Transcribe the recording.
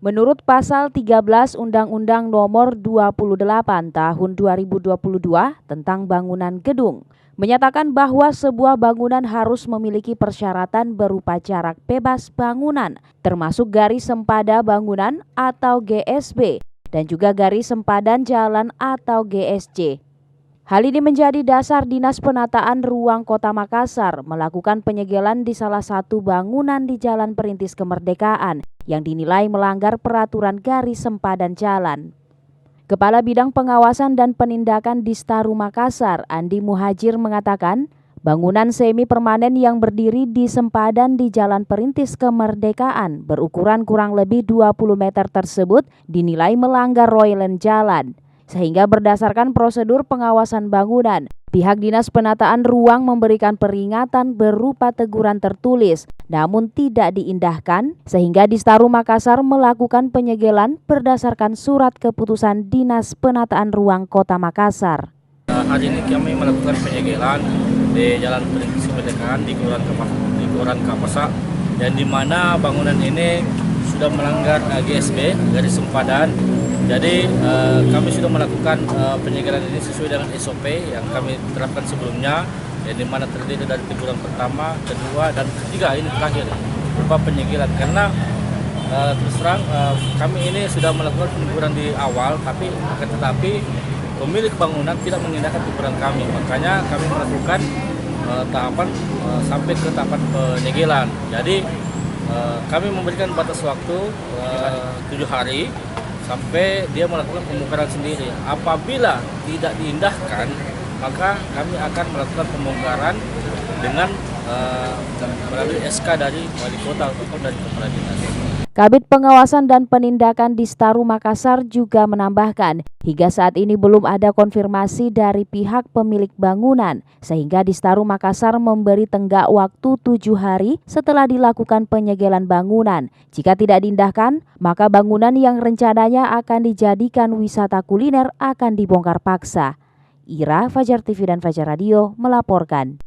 Menurut pasal 13 Undang-Undang Nomor 28 Tahun 2022 tentang bangunan gedung, menyatakan bahwa sebuah bangunan harus memiliki persyaratan berupa jarak bebas bangunan, termasuk garis sempada bangunan atau GSB, dan juga garis sempadan jalan atau GSJ. Hal ini menjadi dasar Dinas Penataan Ruang Kota Makassar melakukan penyegelan di salah satu bangunan di Jalan Perintis Kemerdekaan yang dinilai melanggar peraturan garis sempadan jalan. Kepala Bidang Pengawasan dan Penindakan Distaru Makassar, Andi Muhajir mengatakan, bangunan semi permanen yang berdiri di sempadan di Jalan Perintis Kemerdekaan berukuran kurang lebih 20 meter tersebut dinilai melanggar roylen jalan. Sehingga berdasarkan prosedur pengawasan bangunan, pihak Dinas Penataan Ruang memberikan peringatan berupa teguran tertulis, namun tidak diindahkan, sehingga Distaru Makassar melakukan penyegelan berdasarkan surat keputusan Dinas Penataan Ruang Kota Makassar. Hari ini kami melakukan penyegelan di Jalan Perintis Kemerdekaan di Kelurahan Kapasa, dan di mana bangunan ini sudah melanggar GSB, garis sempadan. Jadi kami sudah melakukan penyegelan ini sesuai dengan SOP yang kami terapkan sebelumnya, yang dimana terdiri dari teguran pertama, kedua, dan ketiga ini terakhir berupa penyegelan. Karena terus terang kami ini sudah melakukan teguran di awal, tetapi pemilik bangunan tidak mengindahkan teguran kami. Makanya kami melakukan tahapan sampai ke tahapan penyegelan. Jadi kami memberikan batas waktu 7 hari sampai dia melakukan pembongkaran sendiri. Apabila tidak diindahkan, maka kami akan melakukan pembongkaran dengan melalui SK dari wali kota ataupun dari kepala dinas. Kabid Pengawasan dan Penindakan Distaru Makassar juga menambahkan, hingga saat ini belum ada konfirmasi dari pihak pemilik bangunan, sehingga Distaru Makassar memberi tenggak waktu 7 hari setelah dilakukan penyegelan bangunan. Jika tidak diindahkan, maka bangunan yang rencananya akan dijadikan wisata kuliner akan dibongkar paksa. Ira, Fajar TV dan Fajar Radio melaporkan.